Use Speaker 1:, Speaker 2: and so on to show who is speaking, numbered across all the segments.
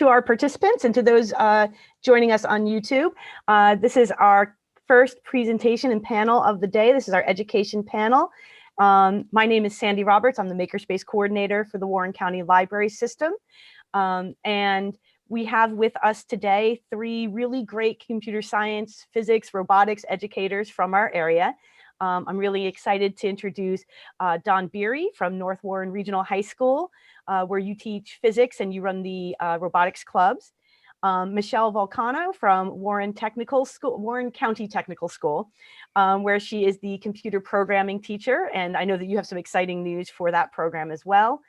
Speaker 1: our participants and to those joining us on YouTube. This is our first presentation and panel of the day. This is our education panel. My name is Sandy Roberts. I'm the Makerspace Coordinator for the Warren County Library System. And we have with us today 3 really great computer science, physics, robotics educators from our area. I'm really excited to introduce Don Biery from North Warren Regional High School, where you teach physics and you run the robotics clubs. Michele Vulcano from Warren County Technical School, where she is the computer programming teacher. And I know that you have some exciting news for that program as well.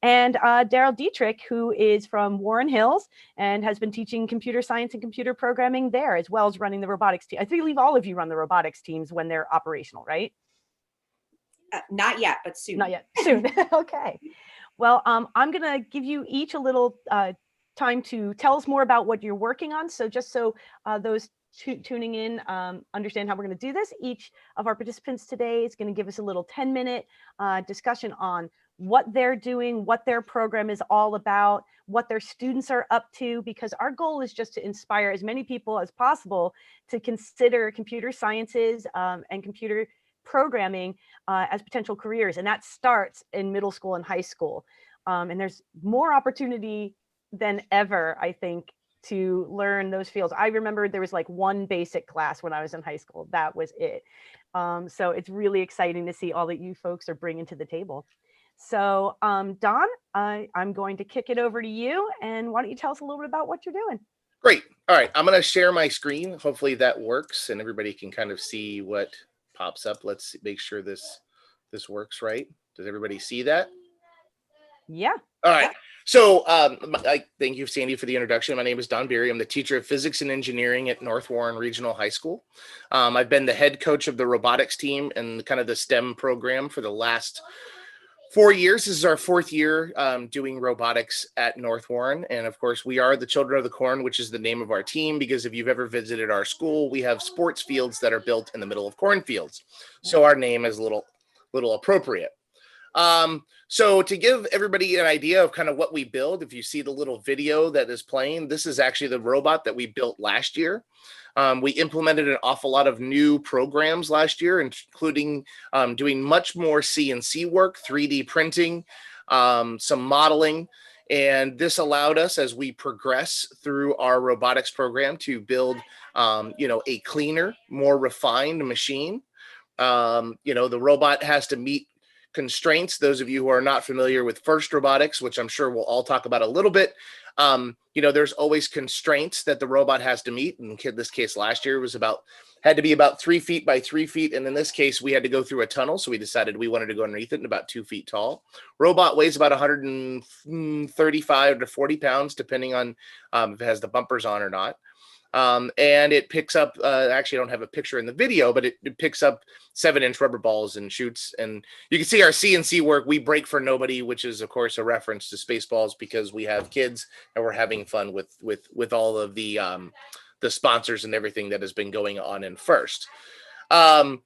Speaker 1: And Daryl Detrick, who is from Warren Hills and has been teaching computer science and computer programming there, as well as running the robotics team. I believe all of you run the robotics teams when they're operational, right?
Speaker 2: Not yet, but soon.
Speaker 1: Not yet, soon. Okay. Well, I'm going to give you each a little time to tell us more about what you're working on. So just so those tuning in understand how we're going to do this, each of our participants today is going to give us a little 10-minute discussion on what they're doing, what their program is all about, what their students are up to, because our goal is just to inspire as many people as possible to consider computer sciences and computer programming as potential careers. And that starts in middle school and high school. And there's more opportunity than ever, I think, to learn those fields. I remember there was like one basic class when I was in high school. That was it. So it's really exciting to see all that you folks are bringing to the table. So Don, I'm going to kick it over to you. And why don't you tell us a little bit about what you're doing?
Speaker 3: Great. All right. I'm going to share my screen. Hopefully that works and everybody can kind of see what pops up. Let's make sure this works right. Does everybody see that?
Speaker 1: Yeah.
Speaker 3: All right. So I thank you, Sandy, for the introduction. My name is Don Biery. I'm the teacher of physics and engineering at North Warren Regional High School. I've been the head coach of the robotics team and kind of the STEM program for the last 4 years. This is our 4th year doing robotics at North Warren. And of course, we are the Children of the Corn, which is the name of our team, because if you've ever visited our school, we have sports fields that are built in the middle of cornfields. So our name is a little appropriate. So to give everybody an idea of kind of what we build, if you see the little video that is playing, this is actually the robot that we built last year. We implemented an awful lot of new programs last year, including doing much more CNC work, 3D printing, some modeling. And this allowed us, as we progress through our robotics program, to build, a cleaner, more refined machine. The robot has to meet constraints. Those of you who are not familiar with FIRST robotics, which I'm sure we'll all talk about a little bit, there's always constraints that the robot has to meet. In this case, last year had to be about 3 feet by 3 feet. And in this case, we had to go through a tunnel. So we decided we wanted to go underneath it and about 2 feet tall. Robot weighs about 135 to 40 pounds, depending on if it has the bumpers on or not. And it picks up, actually I don't have a picture in the video, but it picks up 7-inch rubber balls and shoots. And you can see our CNC work, we break for nobody, which is of course a reference to Spaceballs, because we have kids and we're having fun with all of the sponsors and everything that has been going on in FIRST.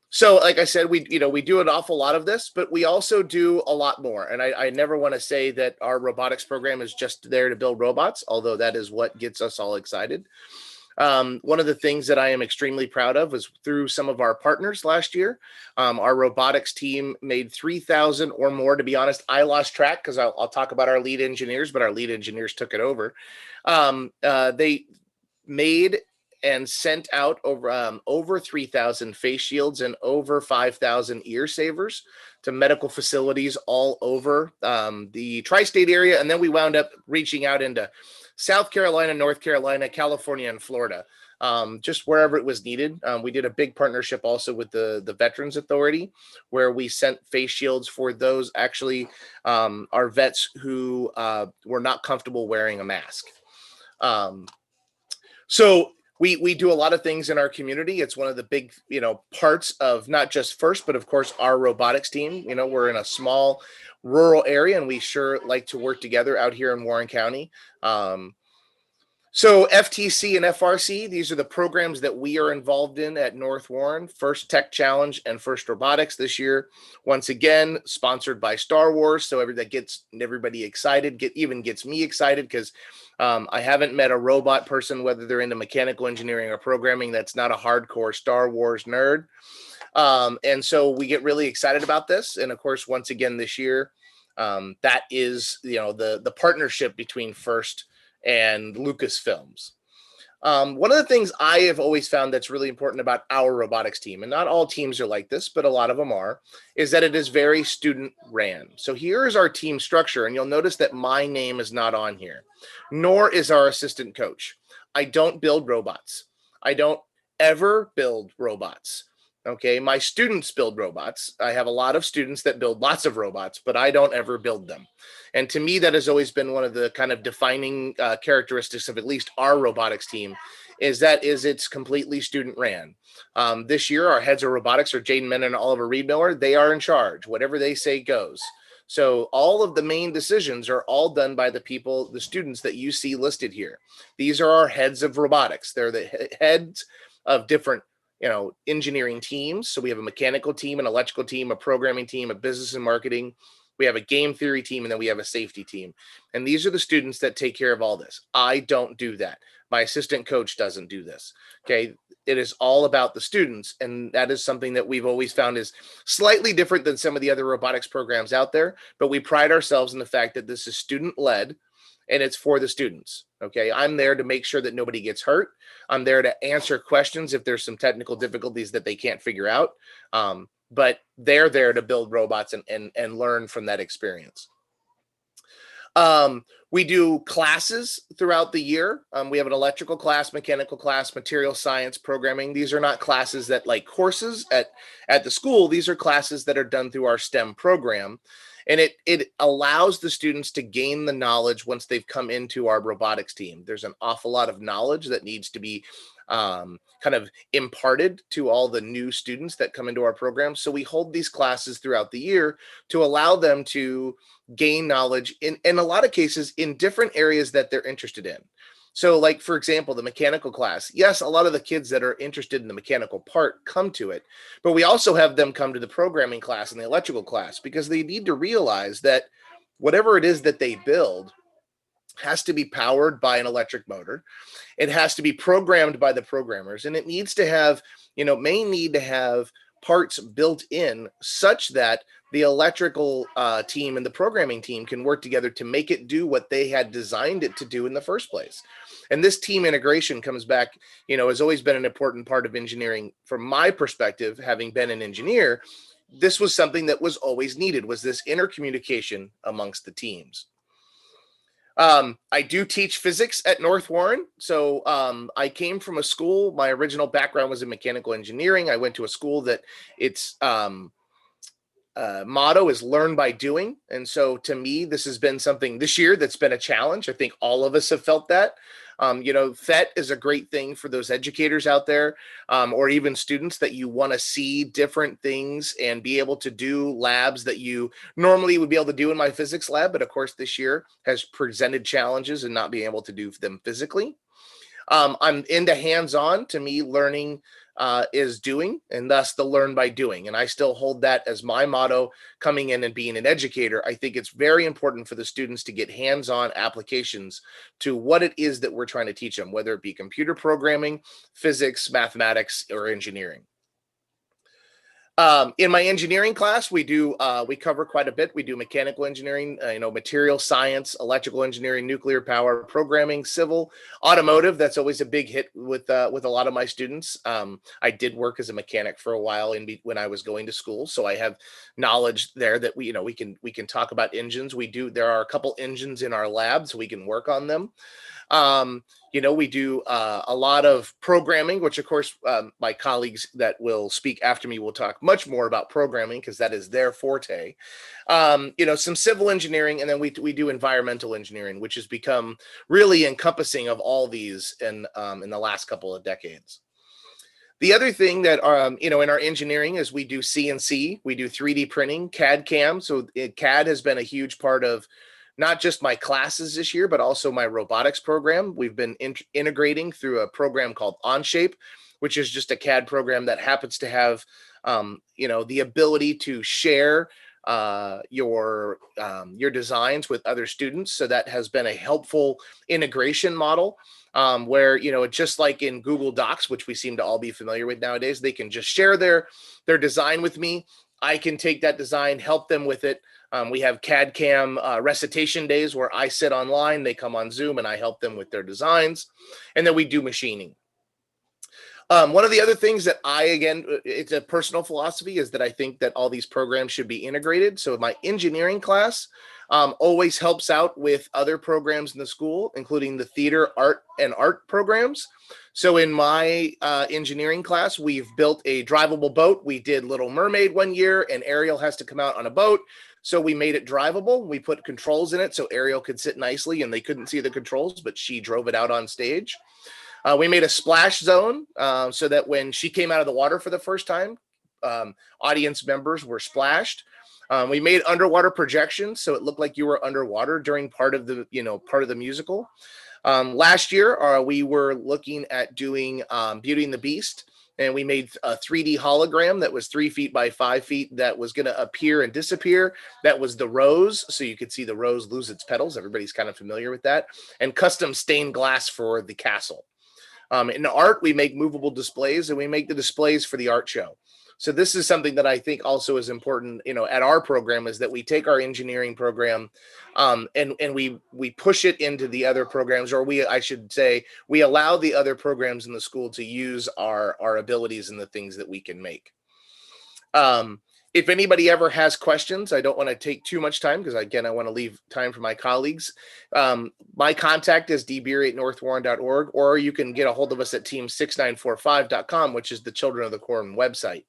Speaker 3: So like I said, we do an awful lot of this, but we also do a lot more. And I never want to say that our robotics program is just there to build robots, although that is what gets us all excited. One of the things that I am extremely proud of was through some of our partners last year, our robotics team made 3,000 or more. To be honest, I lost track because I'll talk about our lead engineers, but our lead engineers took it over. They made and sent out over 3,000 face shields and over 5,000 ear savers to medical facilities all over the tri-state area. And then we wound up reaching out into South Carolina, North Carolina, California, and Florida, just wherever it was needed. We did a big partnership also with the Veterans Authority, where we sent face shields for those actually our vets who were not comfortable wearing a mask. So we do a lot of things in our community. It's one of the big, parts of not just FIRST, but of course our robotics team. We're in a small rural area and we sure like to work together out here in Warren County. So FTC and FRC, these are the programs that we are involved in at North Warren. First Tech Challenge and First Robotics this year. Once again, sponsored by Star Wars. So that gets everybody excited, even gets me excited because I haven't met a robot person, whether they're into mechanical engineering or programming, that's not a hardcore Star Wars nerd. And so we get really excited about this. And of course, once again, this year, that is, the partnership between First and Lucasfilms. One of the things I have always found that's really important about our robotics team, and not all teams are like this, but a lot of them are, is that it is very student ran. So here is our team structure, and you'll notice that my name is not on here, nor is our assistant coach. I don't build robots. I don't ever build robots. Okay, my students build robots. I have a lot of students that build lots of robots, but I don't ever build them. And to me, that has always been one of the kind of defining characteristics of at least our robotics team, is it's completely student ran. This year, our heads of robotics are Jaden Menon and Oliver Reedmiller. They are in charge. Whatever they say goes. So all of the main decisions are all done by the people, the students that you see listed here. These are our heads of robotics. They're the heads of different engineering teams. So we have a mechanical team, an electrical team, a programming team, a business and marketing. We have a game theory team, and then we have a safety team. And these are the students that take care of all this. I don't do that. My assistant coach doesn't do this. Okay. It is all about the students. And that is something that we've always found is slightly different than some of the other robotics programs out there. But we pride ourselves in the fact that this is student led. And it's for the students. Okay. I'm there to make sure that nobody gets hurt. I'm there to answer questions if there's some technical difficulties that they can't figure out. But they're there to build robots and learn from that experience. We do classes throughout the year. We have an electrical class, mechanical class, material science, programming. These are not classes that like courses at the school. These are classes that are done through our STEM program. And it allows the students to gain the knowledge once they've come into our robotics team. There's an awful lot of knowledge that needs to be kind of imparted to all the new students that come into our program. So we hold these classes throughout the year to allow them to gain knowledge in a lot of cases in different areas that they're interested in. So like, for example, the mechanical class, yes, a lot of the kids that are interested in the mechanical part come to it, but we also have them come to the programming class and the electrical class because they need to realize that whatever it is that they build has to be powered by an electric motor. It has to be programmed by the programmers, and it needs to have, may need to have parts built in such that the electrical team and the programming team can work together to make it do what they had designed it to do in the first place. And this team integration comes back, has always been an important part of engineering. From my perspective, having been an engineer, this was something that was always needed, was this intercommunication amongst the teams. I do teach physics at North Warren. So I came from a school. My original background was in mechanical engineering. I went to a school that its motto is learn by doing. And so to me, this has been something this year that's been a challenge. I think all of us have felt that. PhET is a great thing for those educators out there, or even students that you want to see different things and be able to do labs that you normally would be able to do in my physics lab. But of course, this year has presented challenges in not being able to do them physically. I'm into hands-on. To me, learning is doing, and thus the learn by doing. And I still hold that as my motto coming in and being an educator. I think it's very important for the students to get hands-on applications to what it is that we're trying to teach them, whether it be computer programming, physics, mathematics, or engineering. In my engineering class, we cover quite a bit. We do mechanical engineering, material science, electrical engineering, nuclear power, programming, civil, automotive. That's always a big hit with a lot of my students. I did work as a mechanic for a while when I was going to school, so I have knowledge there that we can talk about engines. There are a couple engines in our lab, so we can work on them. We do a lot of programming, which of course my colleagues that will speak after me will talk much more about programming because that is their forte. Some civil engineering, and then we do environmental engineering, which has become really encompassing of all these in the last couple of decades. The other thing that in our engineering is we do CNC, we do 3D printing, CAD CAM. So CAD has been a huge part of not just my classes this year, but also my robotics program. We've been integrating through a program called Onshape, which is just a CAD program that happens to have, the ability to share your designs with other students. So that has been a helpful integration model, where, just like in Google Docs, which we seem to all be familiar with nowadays, they can just share their design with me. I can take that design, help them with it. We have CAD CAM recitation days where I sit online, they come on Zoom, and I help them with their designs. And then we do machining. One of the other things that it's a personal philosophy, is that I think that all these programs should be integrated. So my engineering class always helps out with other programs in the school, including the theater, art programs. So in my engineering class, we've built a drivable boat. We did Little Mermaid one year, and Ariel has to come out on a boat. So we made it drivable. We put controls in it so Ariel could sit nicely, and they couldn't see the controls, but she drove it out on stage. We made a splash zone so that when she came out of the water for the first time, audience members were splashed. We made underwater projections so it looked like you were underwater during part of the musical. Last year, we were looking at doing Beauty and the Beast, and we made a 3D hologram that was 3 feet by 5 feet that was going to appear and disappear. That was the rose, so you could see the rose lose its petals. Everybody's kind of familiar with that. And custom stained glass for the castle. In art, we make movable displays, and we make the displays for the art show. So this is something that I think also is important, at our program, is that we take our engineering program and we push it into the other programs, or I should say, we allow the other programs in the school to use our abilities and the things that we can make. If anybody ever has questions, I don't want to take too much time because, again, I want to leave time for my colleagues. My contact is dbeery@northwarren.org, or you can get a hold of us at team6945.com, which is the Children of the Corn website.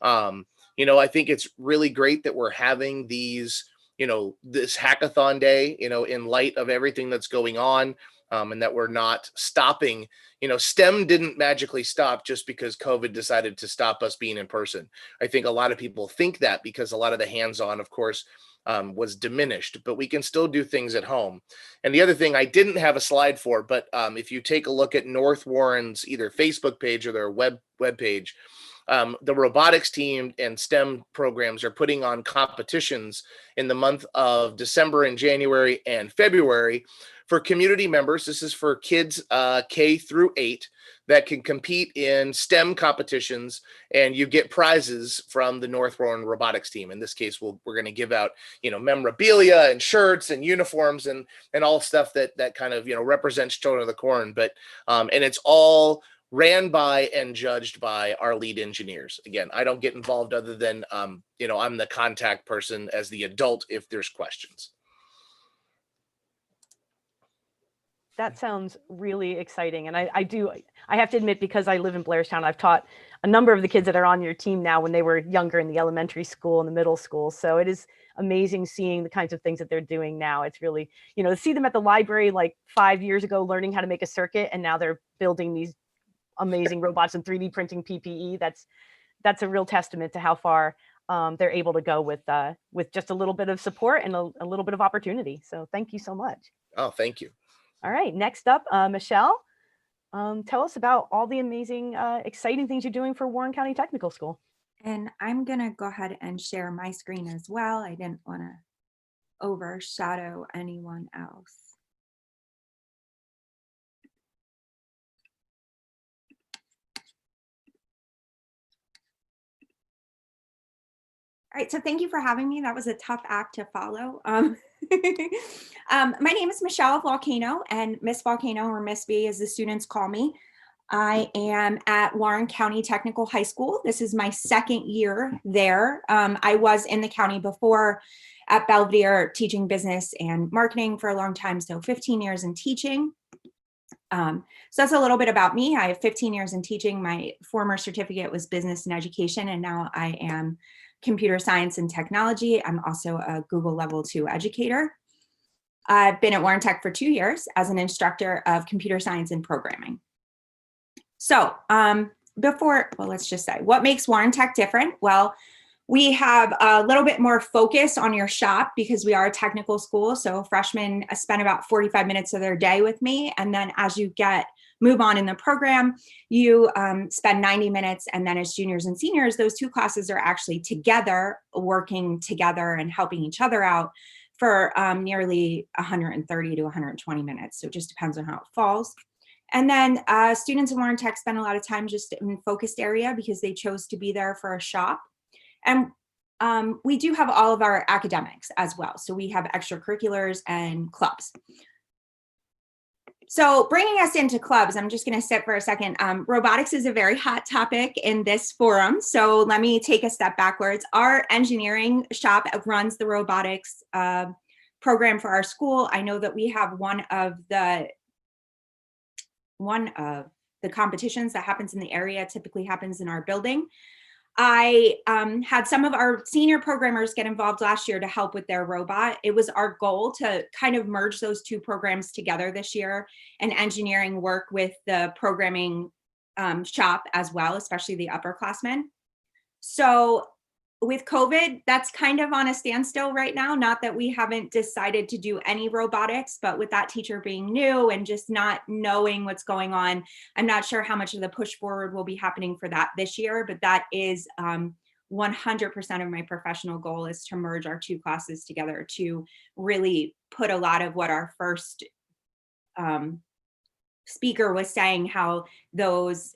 Speaker 3: I think it's really great that we're having these, this hackathon day, in light of everything that's going on, and that we're not stopping. STEM didn't magically stop just because COVID decided to stop us being in person. I think a lot of people think that because a lot of the hands-on, of course, was diminished, but we can still do things at home. And the other thing I didn't have a slide for, but if you take a look at North Warren's either Facebook page or their web page, the robotics team and STEM programs are putting on competitions in the month of December and January and February for community members. This is for kids K through 8 that can compete in STEM competitions, and you get prizes from the North Warren Robotics team. In this case, we're going to give out, memorabilia and shirts and uniforms and all stuff that kind of, represents Children of the Corn. But and it's all ran by and judged by our lead engineers. Again, I don't get involved other than, I'm the contact person as the adult if there's questions.
Speaker 1: That sounds really exciting. And I have to admit, because I live in Blairstown, I've taught a number of the kids that are on your team now when they were younger in the elementary school and the middle school. So it is amazing seeing the kinds of things that they're doing now. It's really, to see them at the library like 5 years ago, learning how to make a circuit, and now they're building these amazing robots and 3D printing PPE. That's a real testament to how far they're able to go with just a little bit of support and a little bit of opportunity. So thank you so much.
Speaker 3: Oh, thank you.
Speaker 1: All right, next up, Michele, tell us about all the amazing, exciting things you're doing for Warren County Technical School.
Speaker 4: And I'm gonna go ahead and share my screen as well. I didn't wanna overshadow anyone else. All right, so thank you for having me. That was a tough act to follow. My name is Michele Vulcano, and Miss Vulcano, or Miss B as the students call me. I am at Warren County Technical High School. This is my second year there. I was in the county before at Belvedere teaching business and marketing for a long time, so 15 years in teaching. So that's a little bit about me. I have 15 years in teaching. My former certificate was business and education, and now I am computer science and technology. I'm also a Google Level 2 educator. I've been at Warren Tech for 2 years as an instructor of computer science and programming. So let's just say, what makes Warren Tech different? Well, We have a little bit more focus on your shop because we are a technical school. So freshmen spend about 45 minutes of their day with me. And then as you move on in the program, you spend 90 minutes. And then as juniors and seniors, those two classes are actually together, working together and helping each other out for nearly 130 to 120 minutes. So it just depends on how it falls. And then students in Warren Tech spend a lot of time just in focused area because they chose to be there for a shop. And we do have all of our academics as well. So we have extracurriculars and clubs. So bringing us into clubs, I'm just going to sit for a second. Robotics is a very hot topic in this forum. So let me take a step backwards. Our engineering shop runs the robotics program for our school. I know that we have one of the competitions that happens in the area typically happens in our building. I had some of our senior programmers get involved last year to help with their robot. It was our goal to kind of merge those two programs together this year, and engineering work with the programming shop as well, especially the upperclassmen. So with COVID, that's kind of on a standstill right now. Not that we haven't decided to do any robotics, but with that teacher being new and just not knowing what's going on, I'm not sure how much of the push forward will be happening for that this year, but that is 100% of my professional goal is to merge our two classes together to really put a lot of what our first speaker was saying, how those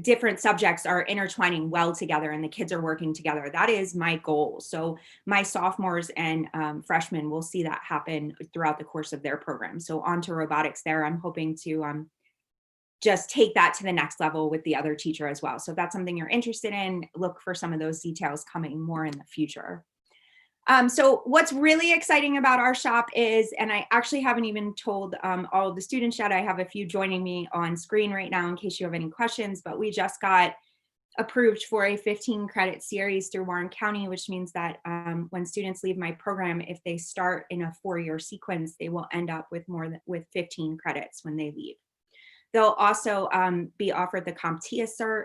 Speaker 4: different subjects are intertwining well together and the kids are working together. That is my goal. So my sophomores and freshmen will see that happen throughout the course of their program. So on to robotics there. I'm hoping to just take that to the next level with the other teacher as well. So if that's something you're interested in, look for some of those details coming more in the future. So what's really exciting about our shop is, and I actually haven't even told all of the students yet, I have a few joining me on screen right now in case you have any questions, but we just got approved for a 15 credit series through Warren County, which means that when students leave my program, if they start in a 4-year sequence, they will end up with with 15 credits when they leave. They'll also be offered the CompTIA cert.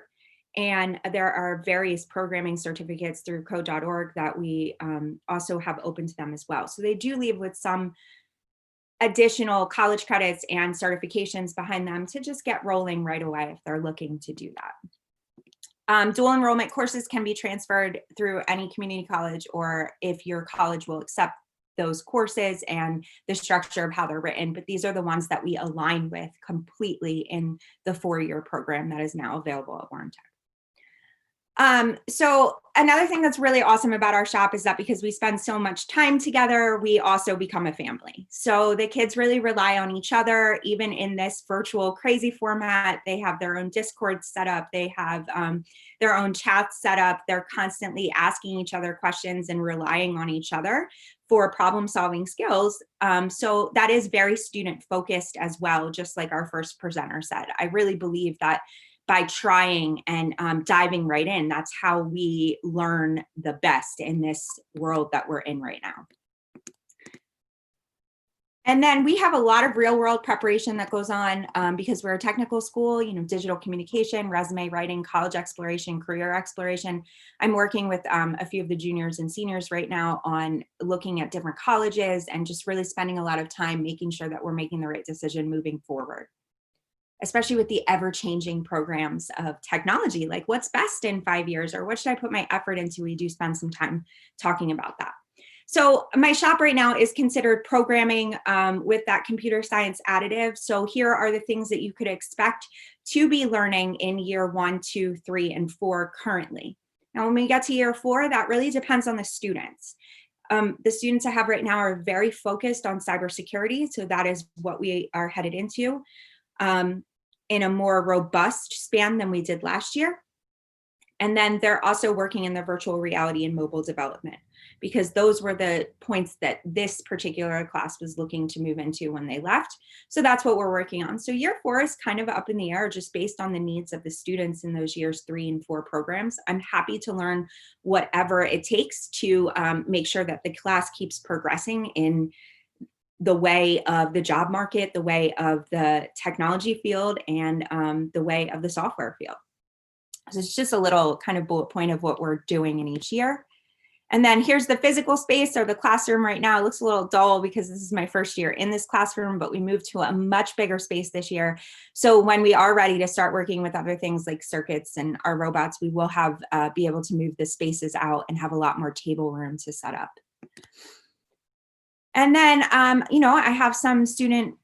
Speaker 4: And there are various programming certificates through code.org that we also have open to them as well. So they do leave with some additional college credits and certifications behind them to just get rolling right away if they're looking to do that. Dual enrollment courses can be transferred through any community college, or if your college will accept those courses and the structure of how they're written. But these are the ones that we align with completely in the 4-year program that is now available at Warren Tech. So another thing that's really awesome about our shop is that because we spend so much time together, we also become a family. So the kids really rely on each other, even in this virtual crazy format. They have their own Discord set up. They have their own chats set up. They're constantly asking each other questions and relying on each other for problem solving skills. So that is very student focused as well, just like our first presenter said. I really believe that by trying and diving right in, that's how we learn the best in this world that we're in right now. And then we have a lot of real world preparation that goes on because we're a technical school, digital communication, resume writing, college exploration, career exploration. I'm working with a few of the juniors and seniors right now on looking at different colleges and just really spending a lot of time making sure that we're making the right decision moving forward, especially with the ever-changing programs of technology, like what's best in 5 years, or what should I put my effort into? We do spend some time talking about that. So my shop right now is considered programming with that computer science additive. So here are the things that you could expect to be learning in year 1, 2, 3, and 4 currently. Now, when we get to year 4, that really depends on the students. The students I have right now are very focused on cybersecurity. So that is what we are headed into in a more robust span than we did last year. And then they're also working in the virtual reality and mobile development, because those were the points that this particular class was looking to move into when they left. So that's what we're working on. So year 4 is kind of up in the air just based on the needs of the students in those years 3 and 4 programs. I'm happy to learn whatever it takes to make sure that the class keeps progressing in the way of the job market, the way of the technology field, and the way of the software field. So it's just a little kind of bullet point of what we're doing in each year. And then here's the physical space or the classroom right now. It looks a little dull because this is my first year in this classroom, but we moved to a much bigger space this year. So when we are ready to start working with other things like circuits and our robots, we will have be able to move the spaces out and have a lot more table room to set up. And then, you know, I have some student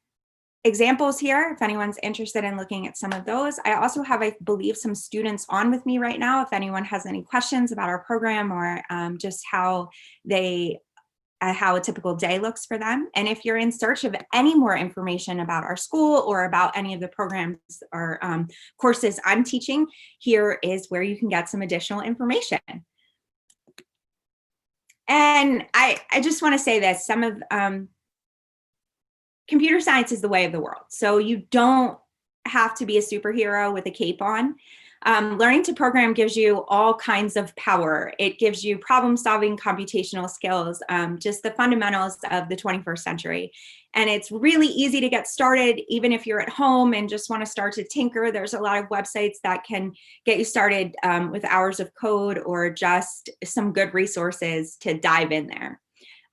Speaker 4: examples here if anyone's interested in looking at some of those. I also have, I believe, some students on with me right now if anyone has any questions about our program or just how a typical day looks for them. And if you're in search of any more information about our school or about any of the programs or courses I'm teaching, here is where you can get some additional information. And I just want to say this, some of computer science is the way of the world. So you don't have to be a superhero with a cape on. Learning to program gives you all kinds of power. It gives you problem-solving computational skills, just the fundamentals of the 21st century. And it's really easy to get started, even if you're at home and just want to start to tinker. There's a lot of websites that can get you started with hours of code or just some good resources to dive in there.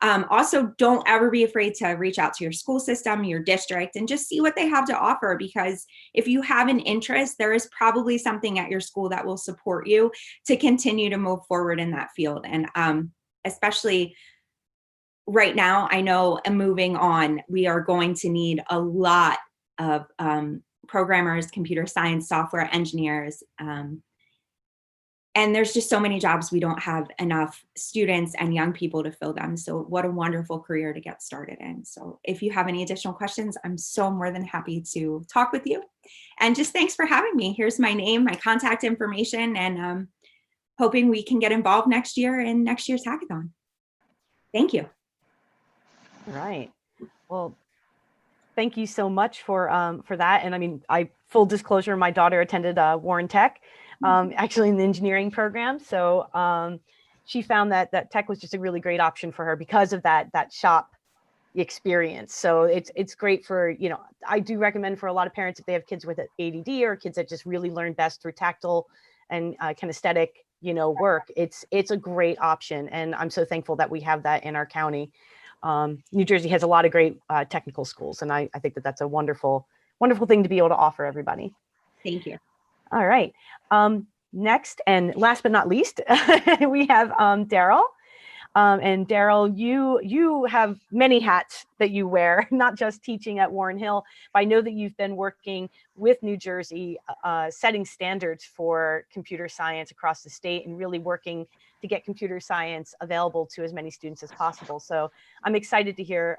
Speaker 4: Also, don't ever be afraid to reach out to your school system, your district, and just see what they have to offer, because if you have an interest, there is probably something at your school that will support you to continue to move forward in that field. And especially right now, I know moving on, we are going to need a lot of programmers, computer science, software engineers, and there's just so many jobs, we don't have enough students and young people to fill them. So what a wonderful career to get started in. So if you have any additional questions, I'm so more than happy to talk with you. And just thanks for having me. Here's my name, my contact information, and hoping we can get involved next year in next year's hackathon. Thank you.
Speaker 1: All right. Well, thank you so much for that. And I mean, full disclosure, my daughter attended Warren Tech. Actually in the engineering program. So she found that tech was just a really great option for her because of that shop experience. So it's great for, you know, I do recommend for a lot of parents if they have kids with ADD or kids that just really learn best through tactile and kinesthetic, you know, work. It's a great option. And I'm so thankful that we have that in our county. New Jersey has a lot of great technical schools. And I think that that's a wonderful, wonderful thing to be able to offer everybody.
Speaker 4: Thank you.
Speaker 1: All right. Next and last but not least, we have Daryl. And Daryl, you have many hats that you wear, not just teaching at Warren Hill, but I know that you've been working with New Jersey, setting standards for computer science across the state and really working to get computer science available to as many students as possible. So I'm excited to hear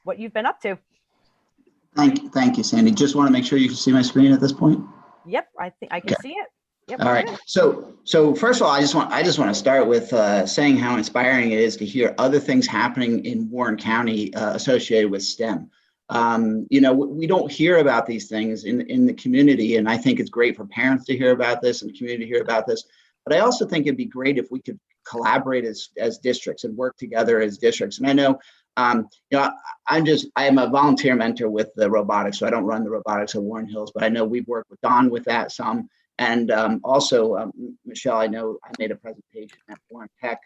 Speaker 1: what you've been up to.
Speaker 5: Thank you, Sandy. Just want to make sure you can see my screen at this point.
Speaker 1: Yep, I think I can see it. Yep.
Speaker 5: All right. So first of all, I just want to start with saying how inspiring it is to hear other things happening in Warren County associated with STEM. You know, we don't hear about these things in the community, and I think it's great for parents to hear about this and the community to hear about this. But I also think it'd be great if we could collaborate as districts and work together as districts. And I know, you know, I am a volunteer mentor with the robotics, so I don't run the robotics at Warren Hills, but I know we've worked with Don with that some. And also, Michelle, I know I made a presentation at Warren Tech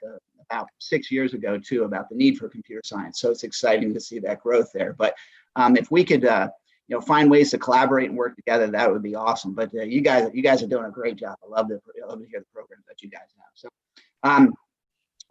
Speaker 5: about 6 years ago, too, about the need for computer science. So it's exciting to see that growth there. But if we could, you know, find ways to collaborate and work together, that would be awesome. But you guys are doing a great job. I love to hear the programs that you guys have.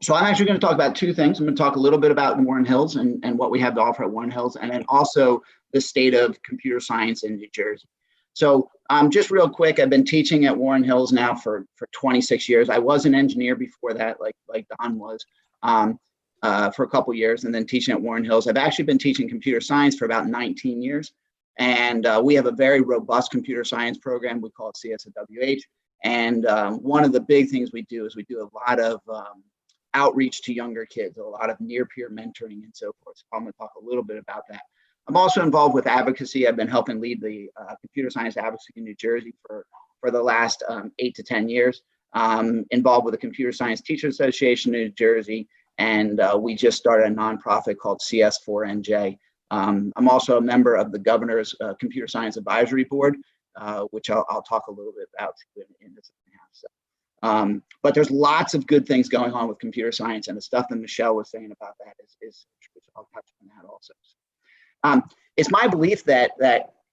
Speaker 5: So I'm actually going to talk about two things. I'm going to talk a little bit about Warren Hills and what we have to offer at Warren Hills, and then also the state of computer science in New Jersey. So just real quick, I've been teaching at Warren Hills now for 26 years. I was an engineer before that, like Don was, for a couple years, and then teaching at Warren Hills. I've actually been teaching computer science for about 19 years. And we have a very robust computer science program. We call it CSWH. And one of the big things we do is we do a lot of outreach to younger kids, a lot of near-peer mentoring and so forth. So I'm going to talk a little bit about that. I'm also involved with advocacy. I've been helping lead the computer science advocacy in New Jersey for the last 8 to 10 years. Involved with the Computer Science Teachers Association in New Jersey, and we just started a nonprofit called CS4NJ. I'm also a member of the Governor's Computer Science Advisory Board, which I'll talk a little bit about in the second half. But there's lots of good things going on with computer science, and the stuff that Michele was saying about that is I'll touch on that also. It's my belief that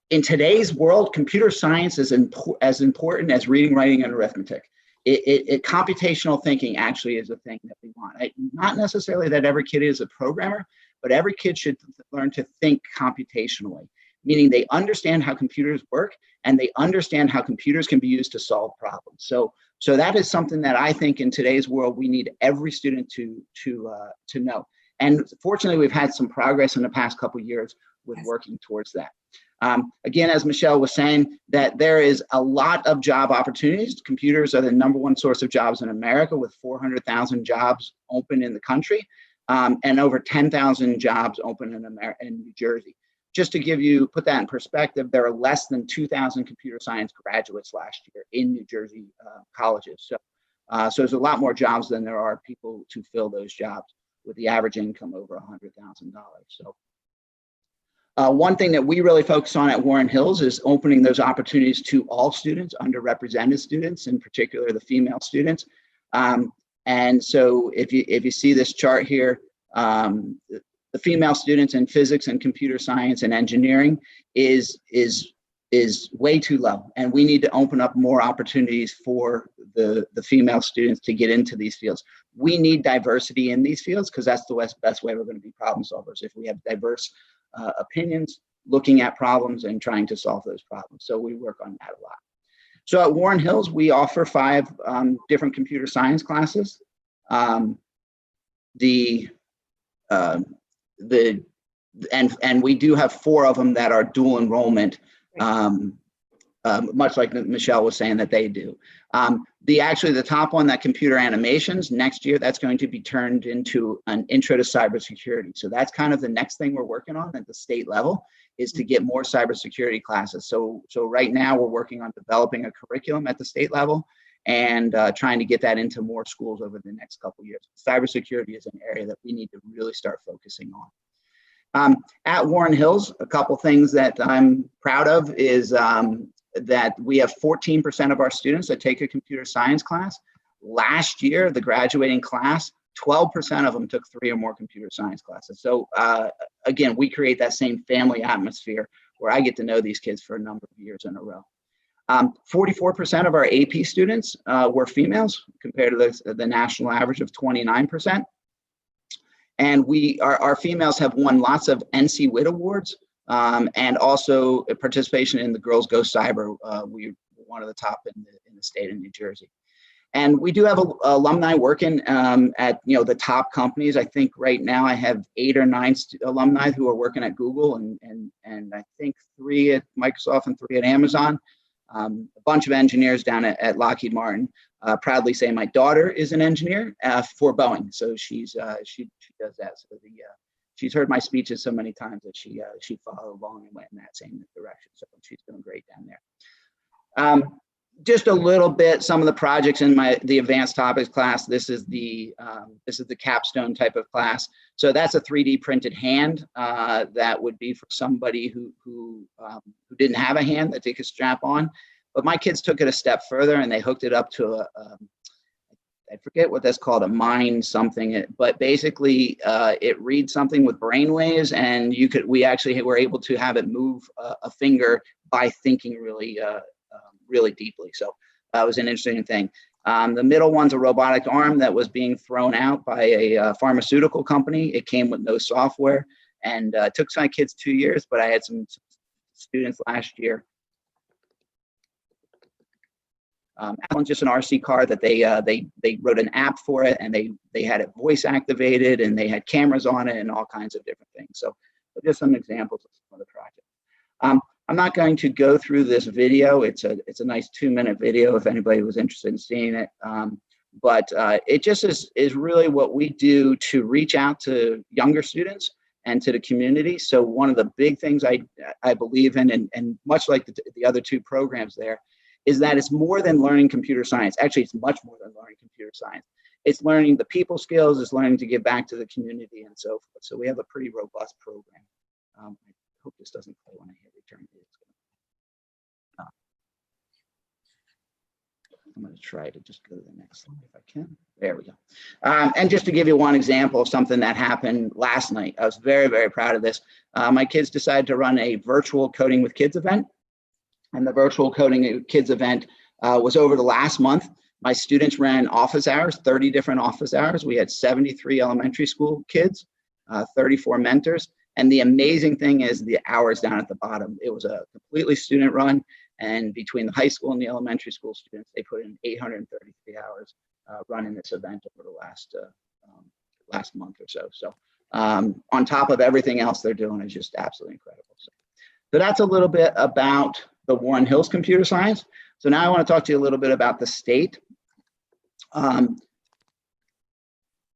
Speaker 5: in today's world, computer science is as important as reading, writing, and arithmetic. Computational thinking actually is a thing that we want. Not necessarily that every kid is a programmer, but every kid should learn to think computationally, meaning they understand how computers work and they understand how computers can be used to solve problems. So that is something that I think in today's world we need every student to know. And fortunately, we've had some progress in the past couple of years with working towards that. Again, as Michele was saying, that there is a lot of job opportunities. Computers are the #1 source of jobs in America, with 400,000 jobs open in the country, and over 10,000 jobs open in New Jersey. Just to put that in perspective, there are less than 2,000 computer science graduates last year in New Jersey colleges. So there's a lot more jobs than there are people to fill those jobs, with the average income over $100,000. So one thing that we really focus on at Warren Hills is opening those opportunities to all students, underrepresented students, in particular the female students. And so if you see this chart here, the female students in physics and computer science and engineering is way too low, and we need to open up more opportunities for the female students to get into these fields. We need diversity in these fields because that's the best way we're going to be problem solvers, if we have diverse opinions, looking at problems and trying to solve those problems. So we work on that a lot. So at Warren Hills, we offer 5 different computer science classes. And we do have 4 of them that are dual enrollment, much like Michele was saying that they do. The top one, that computer animations, next year that's going to be turned into an intro to cybersecurity. So that's kind of the next thing we're working on at the state level, is to get more cybersecurity classes. So right now we're working on developing a curriculum at the state level and trying to get that into more schools over the next couple of years. Cybersecurity is an area that we need to really start focusing on. At Warren Hills, a couple things that I'm proud of is that we have 14% of our students that take a computer science class. Last year, the graduating class, 12% of them took 3 or more computer science classes. So again, we create that same family atmosphere where I get to know these kids for a number of years in a row. 44% of our AP students were females, compared to the national average of 29%. And our females have won lots of NC WIT awards, and also a participation in the Girls Go Cyber. We were one of the top in the state of New Jersey. And we do have alumni working at the top companies. I think right now I have 8 or 9 alumni who are working at Google, and I think 3 at Microsoft and 3 at Amazon. A bunch of engineers down at Lockheed Martin. Proudly say my daughter is an engineer for Boeing, so she does that. So she's heard my speeches so many times that she followed along and went in that same direction. So she's doing great down there. Just a little bit, some of the projects in the advanced topics class. This is the capstone type of class. So that's a 3D printed hand that would be for somebody who didn't have a hand that they could strap on. But my kids took it a step further and they hooked it up to I forget what that's called, a mind something. But basically, it reads something with brain waves, and we actually were able to have it move a finger by thinking really deeply. So that was an interesting thing. The middle one's a robotic arm that was being thrown out by a pharmaceutical company. It came with no software, and it took my kids 2 years, but I had some students last year. That one's just an RC car that they wrote an app for it, and they had it voice activated, and they had cameras on it and all kinds of different things. So just some examples of some of the projects. I'm not going to go through this video. It's a nice 2-minute video if anybody was interested in seeing it. But it just is really what we do to reach out to younger students and to the community. So one of the big things I believe in, and much like the other 2 programs there, is that it's more than learning computer science. Actually, it's much more than learning computer science. It's learning the people skills, it's learning to give back to the community and so forth. So we have a pretty robust program. I hope this doesn't play when I hit return. I'm going to try to just go to the next slide if I can. There we go. And just to give you one example of something that happened last night, I was very, very proud of this. My kids decided to run a virtual Coding with Kids event. And the virtual Coding with Kids event was over the last month. My students ran office hours, 30 different office hours. We had 73 elementary school kids, 34 mentors. And the amazing thing is the hours down at the bottom. It was a completely student run. And between the high school and the elementary school students, they put in 833 hours running this event over the last month or so. So on top of everything else they're doing is just absolutely incredible. So that's a little bit about the Warren Hills Computer Science. So now I want to talk to you a little bit about the state.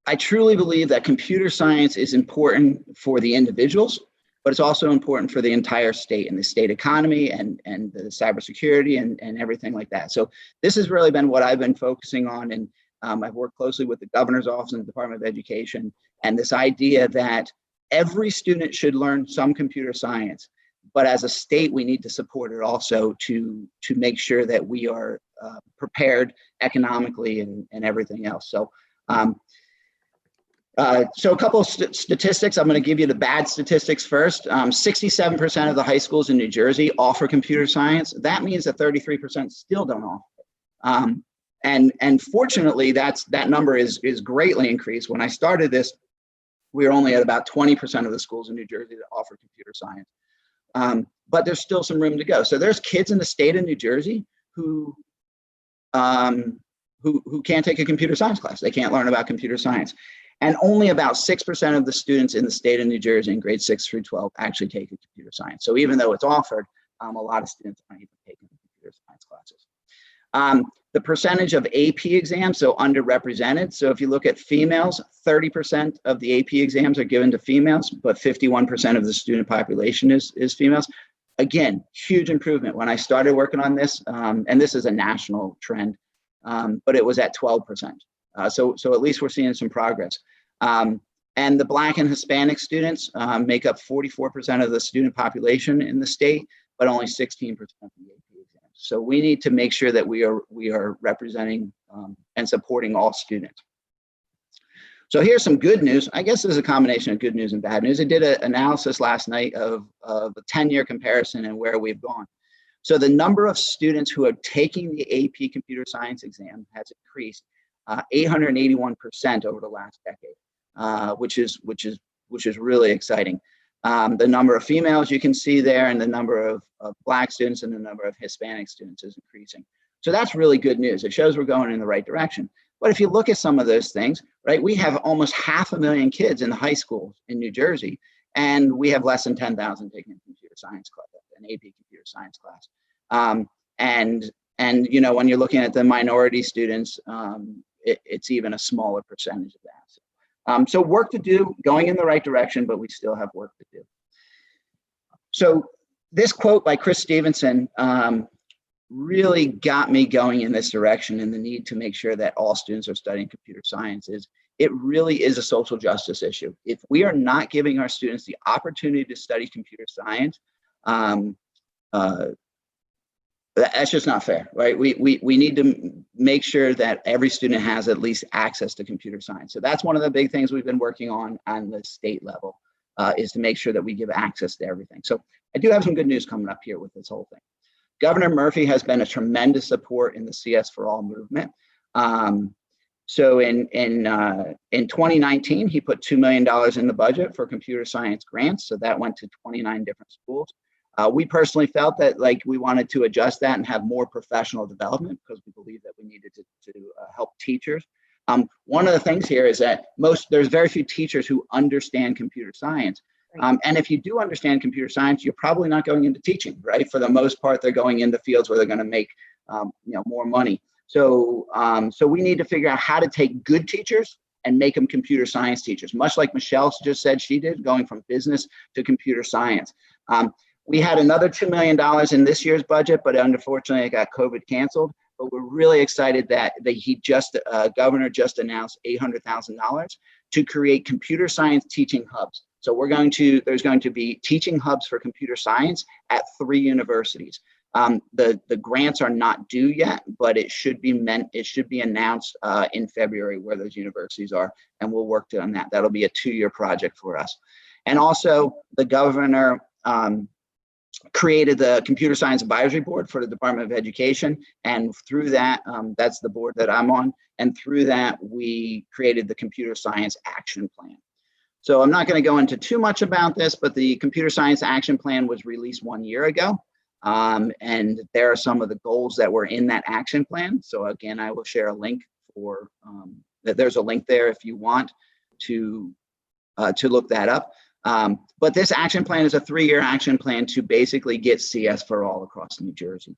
Speaker 5: I truly believe that computer science is important for the individuals, but it's also important for the entire state and the state economy and the cybersecurity and everything like that. So this has really been what I've been focusing on. And I've worked closely with the governor's office and the Department of Education, and this idea that every student should learn some computer science, but as a state, we need to support it also to make sure that we are prepared economically and everything else. So so a couple of statistics. I'm going to give you the bad statistics first. 67% of the high schools in New Jersey offer computer science. That means that 33% still don't offer it. And fortunately, that number is greatly increased. When I started this, we were only at about 20% of the schools in New Jersey that offer computer science. But there's still some room to go. So there's kids in the state of New Jersey who can't take a computer science class. They can't learn about computer science. And only about 6% of the students in the state of New Jersey in grades 6 through 12 actually take a computer science. So even though it's offered, a lot of students aren't even taking computer science classes. The percentage of AP exams, so underrepresented. So if you look at females, 30% of the AP exams are given to females, but 51% of the student population is females. Again, huge improvement. When I started working on this, and this is a national trend, but it was at 12%. So at least we're seeing some progress. And the Black and Hispanic students make up 44% of the student population in the state, but only 16% of the AP exams. So we need to make sure that we are representing and supporting all students. So here's some good news. I guess there's a combination of good news and bad news. I did an analysis last night of a 10-year comparison and where we've gone. So the number of students who are taking the AP computer science exam has increased 881% over the last decade, which is really exciting. The number of females you can see there, and the number of Black students and the number of Hispanic students is increasing. So that's really good news. It shows we're going in the right direction. But if you look at some of those things, right, we have almost 500,000 kids in the high schools in New Jersey, and we have less than 10,000 taking a computer science class, an AP computer science class. And you know, when you're looking at the minority students, it's even a smaller percentage of that. So work to do, going in the right direction, but we still have work to do. So this quote by Chris Stevenson really got me going in this direction, and the need to make sure that all students are studying computer science it really is a social justice issue. If we are not giving our students the opportunity to study computer science, that's just not fair, right? We need to make sure that every student has at least access to computer science. So that's one of the big things we've been working on the state level, is to make sure that we give access to everything. So I do have some good news coming up here with this whole thing. Governor Murphy has been a tremendous support in the CS for All movement. So in 2019, he put $2 million in the budget for computer science grants. So that went to 29 different schools. We personally felt that we wanted to adjust that and have more professional development, because we believe that we needed to help teachers. One of the things here is that there's very few teachers who understand computer science. And if you do understand computer science, you're probably not going into teaching, right? For the most part, they're going into fields where they're going to make more money. So we need to figure out how to take good teachers and make them computer science teachers, much like Michele just said she did, going from business to computer science. We had another $2 million in this year's budget, but unfortunately it got COVID canceled. But we're really excited that Governor just announced $800,000 to create computer science teaching hubs. So there's going to be teaching hubs for computer science at 3 universities. The grants are not due yet, but it should be announced in February where those universities are, and we'll work on that. That'll be a 2-year project for us. And also the governor created the Computer Science Advisory Board for the Department of Education. And through that, that's the board that I'm on. And through that, we created the Computer Science Action Plan. So I'm not going to go into too much about this, but the Computer Science Action Plan was released 1 year ago. And there are some of the goals that were in that action plan. So again, I will share a link for there's a link there if you want to look that up. But this action plan is a 3-year action plan to basically get CS for all across New Jersey.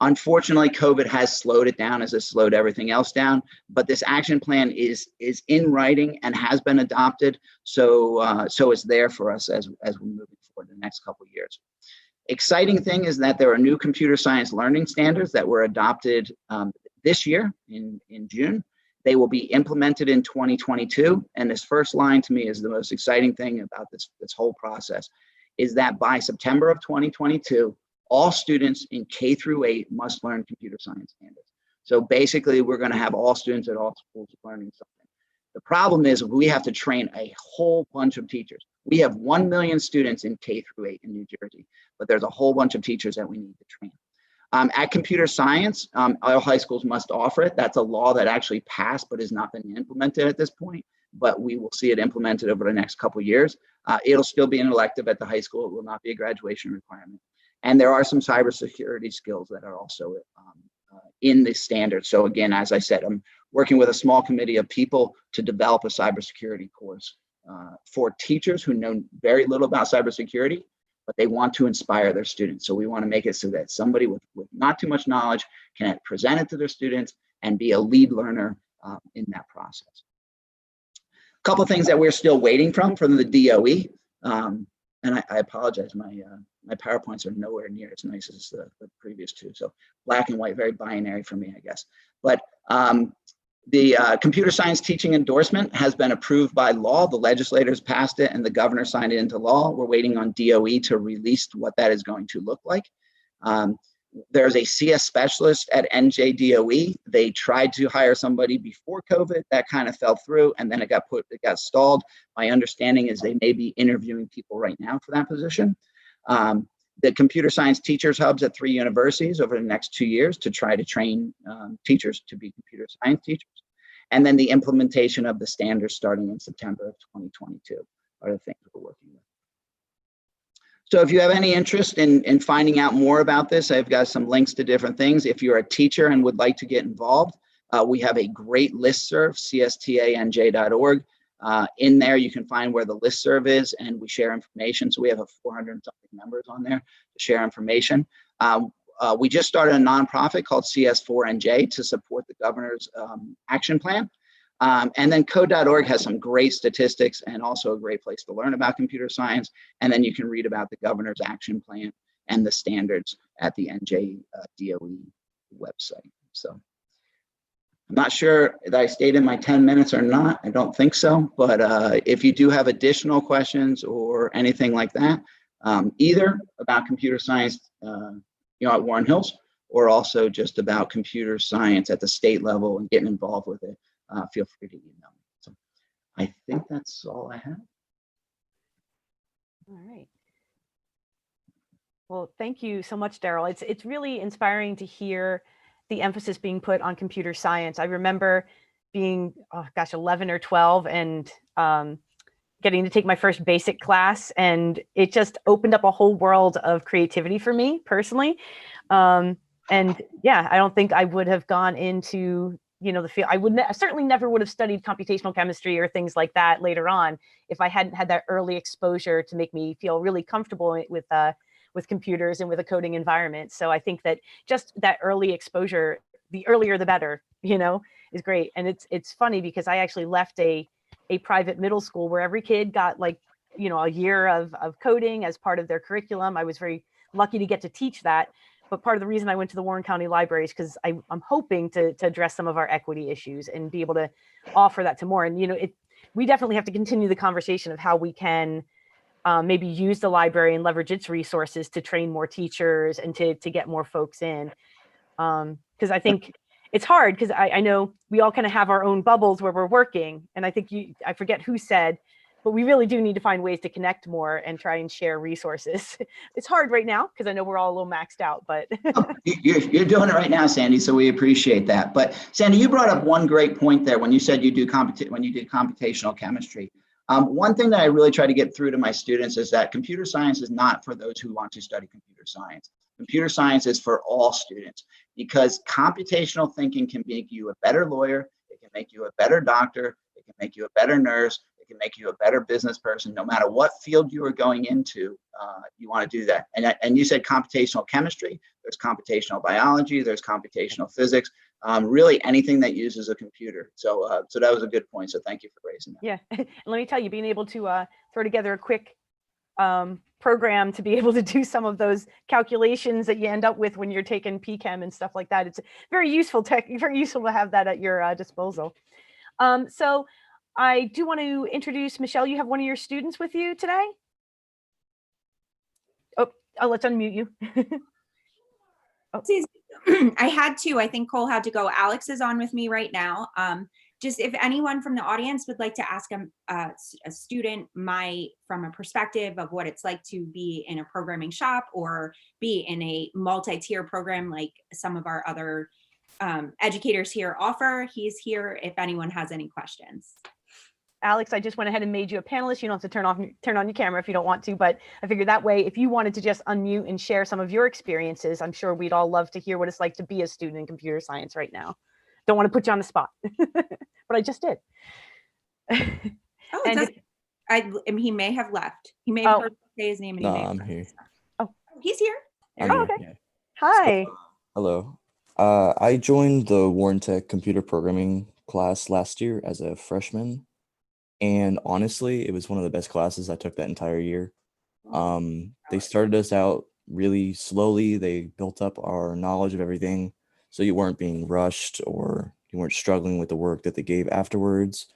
Speaker 5: Unfortunately, COVID has slowed it down as it slowed everything else down, but this action plan is in writing and has been adopted. So it's there for us as we're moving forward the next couple of years. Exciting thing is that there are new computer science learning standards that were adopted this year in June. They will be implemented in 2022. And this first line to me is the most exciting thing about this whole process, is that by September of 2022, all students in K through 8 must learn computer science standards. So basically, we're going to have all students at all schools learning something. The problem is we have to train a whole bunch of teachers. We have 1 million students in K through 8 in New Jersey, but there's a whole bunch of teachers that we need to train. At Computer Science, all high schools must offer it. That's a law that actually passed but has not been implemented at this point, but we will see it implemented over the next couple of years. It'll still be an elective at the high school. It will not be a graduation requirement. And there are some cybersecurity skills that are also in this standard. So again, as I said, I'm working with a small committee of people to develop a cybersecurity course for teachers who know very little about cybersecurity, but they want to inspire their students. So we want to make it so that somebody with not too much knowledge can present it to their students and be a lead learner in that process. A couple of things that we're still waiting from the DOE. And I apologize, my PowerPoints are nowhere near as nice as the previous two. So black and white, very binary for me, I guess. But the computer science teaching endorsement has been approved by law. The legislators passed it and the governor signed it into law. We're waiting on DOE to release what that is going to look like. There's a CS specialist at NJDOE. They tried to hire somebody before COVID. That kind of fell through, and then it got stalled. My understanding is they may be interviewing people right now for that position. The computer science teachers hubs at 3 universities over the next 2 years to try to train teachers to be computer science teachers. And then the implementation of the standards starting in September of 2022 are the things we're working with. So if you have any interest in finding out more about this, I've got some links to different things. If you're a teacher and would like to get involved, we have a great listserv, cstanj.org. In there, you can find where the listserv is, and we share information. So we have 400 something members on there to share information. We just started a nonprofit called CS4NJ to support the governor's action plan. And then code.org has some great statistics and also a great place to learn about computer science. And then you can read about the governor's action plan and the standards at the NJDOE website. So I'm not sure that I stayed in my 10 minutes or not. I don't think so. But if you do have additional questions or anything like that, either about computer science at Warren Hills, or also just about computer science at the state level and getting involved with it, feel free to email me. So I think that's all I have.
Speaker 1: All right. Well, thank you so much, Daryl. It's really inspiring to hear the emphasis being put on computer science. I remember being, 11 or 12 and getting to take my first basic class, and it just opened up a whole world of creativity for me personally. And yeah, I don't think I would have gone into the field. I certainly never would have studied computational chemistry or things like that later on if I hadn't had that early exposure to make me feel really comfortable with computers and with a coding environment. So I think that just that early exposure, the earlier the better, is great. And it's funny because I actually left a private middle school where every kid got a year of coding as part of their curriculum. I was very lucky to get to teach that. But part of the reason I went to the Warren County Libraries because I'm hoping to address some of our equity issues and be able to offer that to more. And we definitely have to continue the conversation of how we can maybe use the library and leverage its resources to train more teachers and to get more folks in. Because I think it's hard, because I know we all kind of have our own bubbles where we're working. And I think I forget who said, but we really do need to find ways to connect more and try and share resources. It's hard right now because I know we're all a little maxed out, but.
Speaker 5: You're doing it right now, Sandy, so we appreciate that. But Sandy, you brought up one great point there when you said you did computational chemistry. One thing that I really try to get through to my students is that computer science is not for those who want to study computer science. Computer science is for all students, because computational thinking can make you a better lawyer, it can make you a better doctor, it can make you a better nurse, it can make you a better business person. No matter what field you are going into, you want to do that. And you said computational chemistry, there's computational biology, there's computational physics, really anything that uses a computer. So that was a good point. So thank you for raising that.
Speaker 1: Yeah, and let me tell you, being able to throw together a quick program to be able to do some of those calculations that you end up with when you're taking PChem and stuff like that. It's very useful to have that at your disposal. So I do want to introduce Michelle. You have one of your students with you today. Oh, let's unmute you.
Speaker 4: I had to. I think Cole had to go. Alex is on with me right now. Just if anyone from the audience would like to ask a student from a perspective of what it's like to be in a programming shop or be in a multi-tier program like some of our other educators here offer, he's here if anyone has any questions.
Speaker 1: Alex, I just went ahead and made you a panelist. You don't have to turn on your camera if you don't want to, but I figured that way, if you wanted to just unmute and share some of your experiences, I'm sure we'd all love to hear what it's like to be a student in computer science right now. Don't want to put you on the spot, but I just did.
Speaker 4: He may have left. He may have heard me say his name. And
Speaker 6: I'm here.
Speaker 1: Oh,
Speaker 4: he's here.
Speaker 1: Okay. Yeah. Hi.
Speaker 6: So, hello. I joined the Warren Tech computer programming class last year as a freshman. And honestly, it was one of the best classes I took that entire year. They started us out really slowly. They built up our knowledge of everything. So you weren't being rushed or you weren't struggling with the work that they gave afterwards.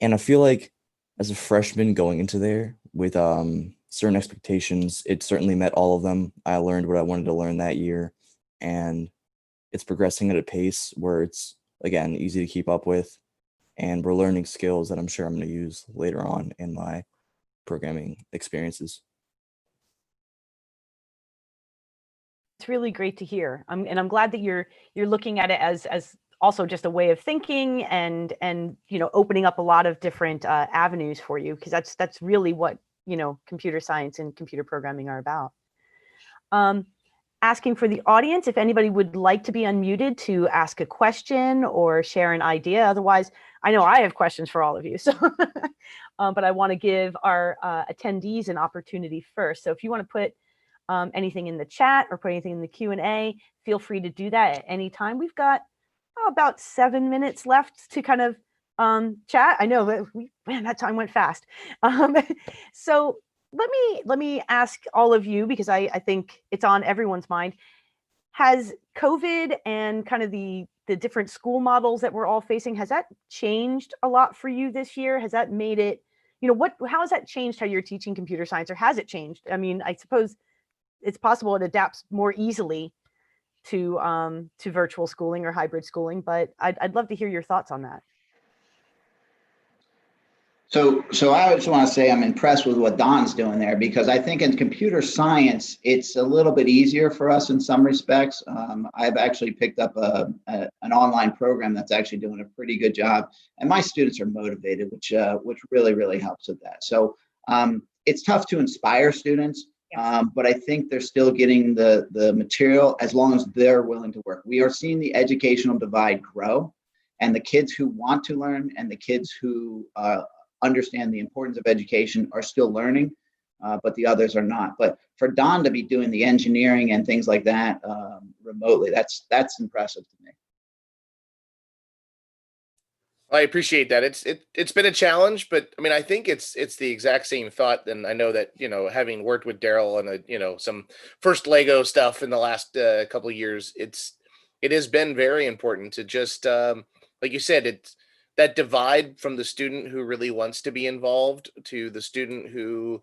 Speaker 6: And I feel like as a freshman going into there with certain expectations, it certainly met all of them. I learned what I wanted to learn that year. And it's progressing at a pace where it's, again, easy to keep up with. And we're learning skills that I'm sure I'm going to use later on in my programming experiences.
Speaker 1: It's really great to hear. And I'm glad that you're looking at it as also just a way of thinking and opening up a lot of different avenues for you, because that's really what computer science and computer programming are about. Asking for the audience if anybody would like to be unmuted to ask a question or share an idea. Otherwise, I know I have questions for all of you. So, but I want to give our attendees an opportunity first. So if you want to put anything in the chat or put anything in the Q&A, feel free to do that at any time. We've got about 7 minutes left to kind of chat. I know that that time went fast. So let me ask all of you, because I think it's on everyone's mind. Has COVID and kind of the different school models that we're all facing, has that changed a lot for you this year? Has that made it, how has that changed how you're teaching computer science, or has it changed? I mean, I suppose it's possible it adapts more easily to virtual schooling or hybrid schooling, but I'd love to hear your thoughts on that.
Speaker 5: So I just want to say I'm impressed with what Don's doing there, because I think in computer science, it's a little bit easier for us in some respects. I've actually picked up an online program that's actually doing a pretty good job, and my students are motivated, which really, really helps with that. So it's tough to inspire students, but I think they're still getting the material as long as they're willing to work. We are seeing the educational divide grow, and the kids who want to learn and the kids who understand the importance of education are still learning, but the others are not. But for Don to be doing the engineering and things like that remotely, that's impressive to me.
Speaker 3: I appreciate that. It's been a challenge, but I mean, I think it's the exact same thought. And I know that, having worked with Daryl and some first Lego stuff in the last couple of years, it has been very important to just, like you said, that divide from the student who really wants to be involved to the student who,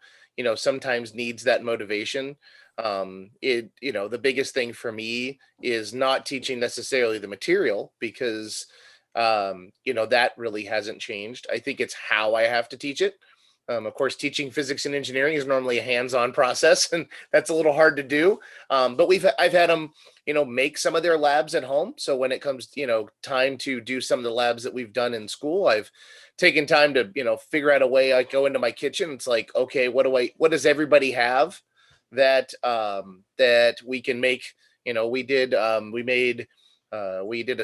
Speaker 3: sometimes needs that motivation. The biggest thing for me is not teaching necessarily the material, because that really hasn't changed. I think it's how I have to teach it. Of course, teaching physics and engineering is normally a hands-on process, and that's a little hard to do. But I've had them, make some of their labs at home. So when it comes, time to do some of the labs that we've done in school, I've taken time to, figure out a way. I go into my kitchen. It's like, okay, what does everybody have that that we can make? We did a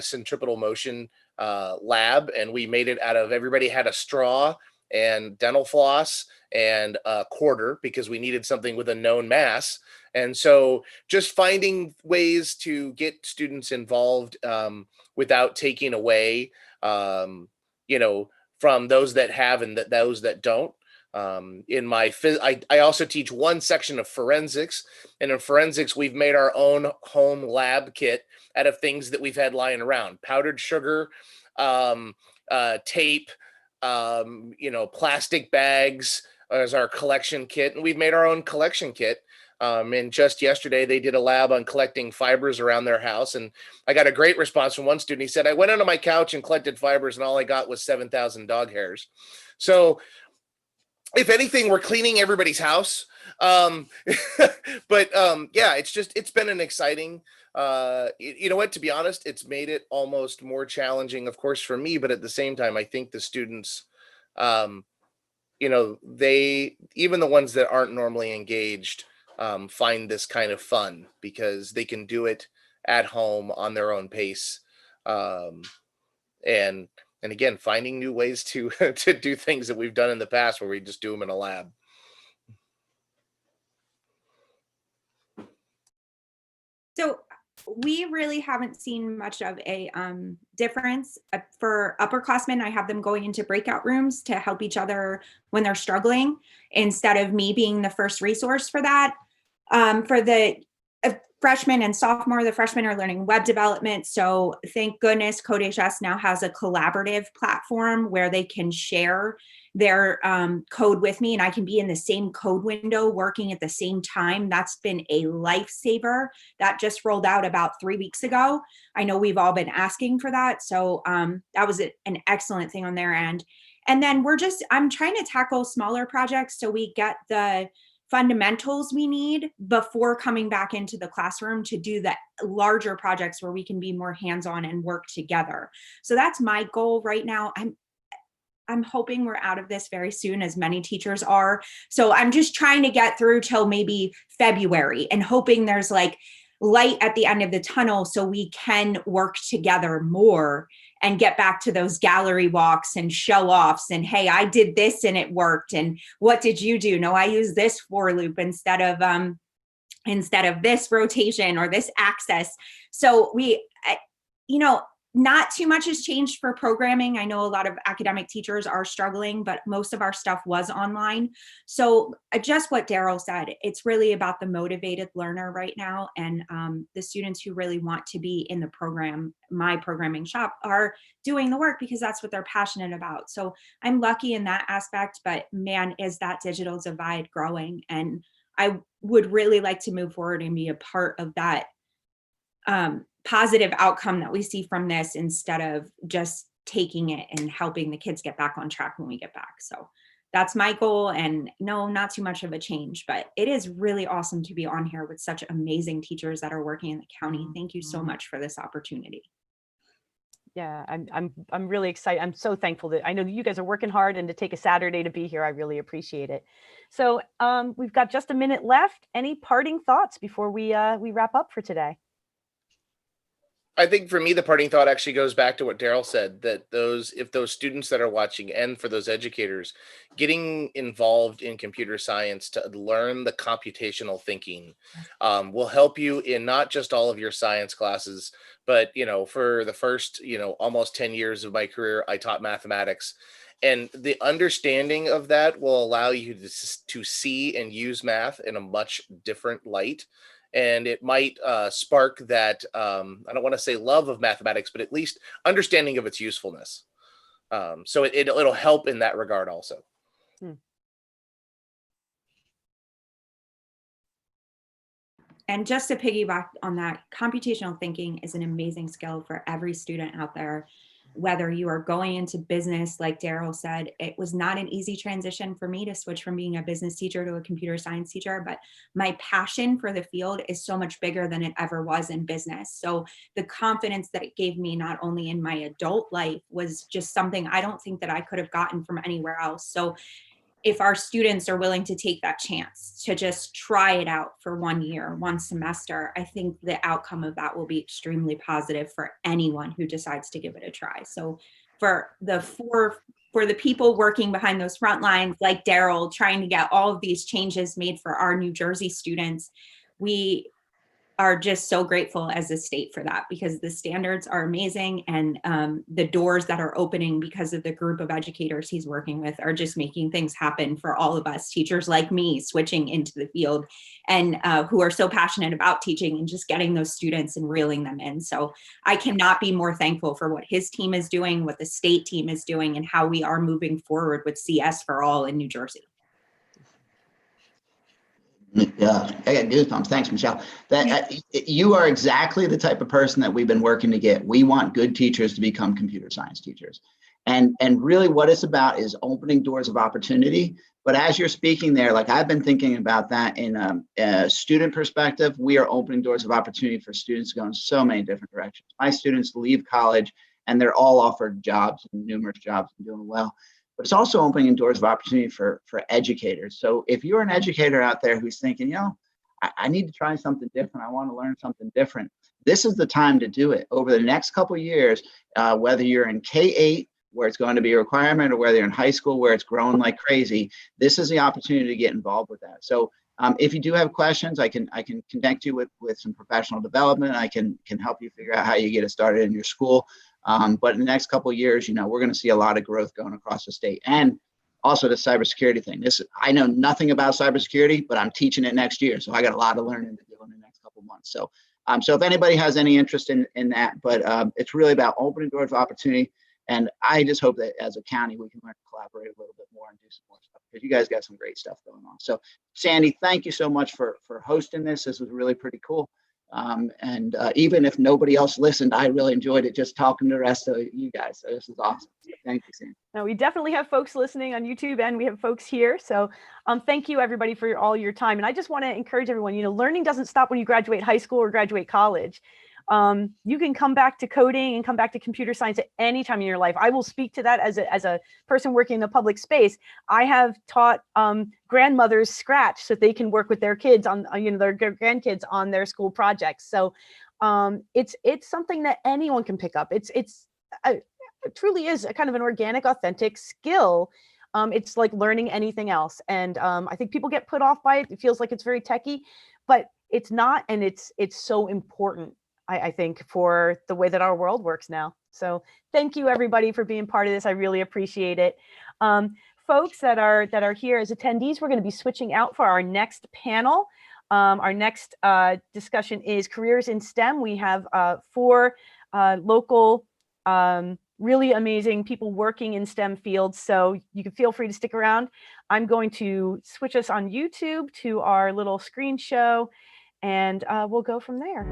Speaker 3: centripetal motion lab, and we made it out of, everybody had a straw and dental floss and a quarter, because we needed something with a known mass. And so just finding ways to get students involved without taking away, from those that have and those that don't. I also teach one section of forensics, and in forensics, we've made our own home lab kit out of things that we've had lying around: powdered sugar, tape, plastic bags as our collection kit. And we've made our own collection kit. And just yesterday, they did a lab on collecting fibers around their house. And I got a great response from one student. He said, I went onto my couch and collected fibers, and all I got was 7,000 dog hairs. So if anything, we're cleaning everybody's house. But yeah, it's been an exciting, you know what, to be honest, it's made it almost more challenging, of course, for me, but at the same time, I think the students, they, even the ones that aren't normally engaged, find this kind of fun, because they can do it at home on their own pace. And again, finding new ways to to do things that we've done in the past, where we just do them in a lab.
Speaker 4: So we really haven't seen much of a difference for upperclassmen. I have them going into breakout rooms to help each other when they're struggling, instead of me being the first resource for that. For the freshmen and sophomore, the freshmen are learning web development. So thank goodness CodeHS now has a collaborative platform where they can share their code with me, and I can be in the same code window working at the same time. That's been a lifesaver. That just rolled out about 3 weeks ago. I know we've all been asking for that. So that was an excellent thing on their end. And then I'm trying to tackle smaller projects so we get the fundamentals we need before coming back into the classroom to do the larger projects where we can be more hands-on and work together. So that's my goal right now. I'm hoping we're out of this very soon, as many teachers are. So I'm just trying to get through till maybe February, and hoping there's like light at the end of the tunnel so we can work together more and get back to those gallery walks and show offs and, hey, I did this and it worked. And what did you do? No, I used this for loop instead of this rotation or this access. So not too much has changed for programming. I know a lot of academic teachers are struggling, but most of our stuff was online. So just what Daryl said, it's really about the motivated learner right now. And the students who really want to be in the program, my programming shop, are doing the work because that's what they're passionate about. So I'm lucky in that aspect, but man, is that digital divide growing. And I would really like to move forward and be a part of that positive outcome that we see from this, instead of just taking it and helping the kids get back on track when we get back. So that's my goal, and no, not too much of a change, but it is really awesome to be on here with such amazing teachers that are working in the county. Thank you so much for this opportunity.
Speaker 1: Yeah, I'm really excited. I'm so thankful that I know that you guys are working hard, and to take a Saturday to be here, I really appreciate it. So we've got just a minute left. Any parting thoughts before we wrap up for today?
Speaker 3: I think for me, the parting thought actually goes back to what Daryl said, that if those students that are watching, and for those educators, getting involved in computer science to learn the computational thinking will help you in not just all of your science classes, but, for the first, almost 10 years of my career, I taught mathematics. And the understanding of that will allow you to see and use math in a much different light. And it might spark that, I don't want to say love of mathematics, but at least understanding of its usefulness. So it'll help in that regard also.
Speaker 4: And just to piggyback on that, computational thinking is an amazing skill for every student out there. Whether you are going into business, like Daryl said, it was not an easy transition for me to switch from being a business teacher to a computer science teacher, but my passion for the field is so much bigger than it ever was in business. So the confidence that it gave me, not only in my adult life, was just something I don't think that I could have gotten from anywhere else. So if our students are willing to take that chance to just try it out for 1 year, 1 semester, I think the outcome of that will be extremely positive for anyone who decides to give it a try. So for the people working behind those front lines, like Daryl, trying to get all of these changes made for our New Jersey students, we are just so grateful as a state for that, because the standards are amazing, and the doors that are opening because of the group of educators he's working with are just making things happen for all of us teachers like me switching into the field, and who are so passionate about teaching and just getting those students and reeling them in. So I cannot be more thankful for what his team is doing, what the state team is doing, and how we are moving forward with CS for All in New Jersey.
Speaker 5: Yeah, I got goosebumps. Thanks, Michelle. That you are exactly the type of person that we've been working to get. We want good teachers to become computer science teachers, and really what it's about is opening doors of opportunity. But as you're speaking there, like I've been thinking about that in a student perspective, we are opening doors of opportunity for students to go in so many different directions. My students leave college and they're all offered jobs, and numerous jobs, and doing well. But it's also opening doors of opportunity for educators. So if you're an educator out there who's thinking, you know, I need to try something different, I want to learn something different, this is the time to do it. Over the next couple of years, whether you're in K-8, where it's going to be a requirement, or whether you're in high school where it's growing like crazy, this is the opportunity to get involved with that. So if you do have questions, I can connect you with some professional development. I can help you figure out how you get it started in your school. But in the next couple of years, you know, we're going to see a lot of growth going across the state. And also the cybersecurity thing. I know nothing about cybersecurity, but I'm teaching it next year. So I got a lot of learning to do in the next couple of months. So if anybody has any interest in that, but it's really about opening doors of opportunity. And I just hope that as a county, we can learn to collaborate a little bit more and do some more stuff, because you guys got some great stuff going on. So Sandy, thank you so much for hosting this. This was really pretty cool. And even if nobody else listened, I really enjoyed it, just talking to the rest of you guys. So this is awesome. So thank you, Sandy.
Speaker 1: Now, we definitely have folks listening on YouTube, and we have folks here. So thank you, everybody, for all your time. And I just want to encourage everyone, you know, learning doesn't stop when you graduate high school or graduate college. You can come back to coding and come back to computer science at any time in your life. I will speak to that as a person working in the public space. I have taught grandmothers Scratch so that they can work with their kids on, you know, their grandkids on their school projects. So it's something that anyone can pick up. It truly is a kind of an organic, authentic skill. It's like learning anything else. And I think people get put off by it. It feels like it's very techy, but it's not. And it's so important, I think, for the way that our world works now. So thank you, everybody, for being part of this. I really appreciate it. Folks that are here as attendees, we're going to be switching out for our next panel. Our next discussion is careers in STEM. We have 4 local, really amazing people working in STEM fields. So you can feel free to stick around. I'm going to switch us on YouTube to our little screen show, and we'll go from there.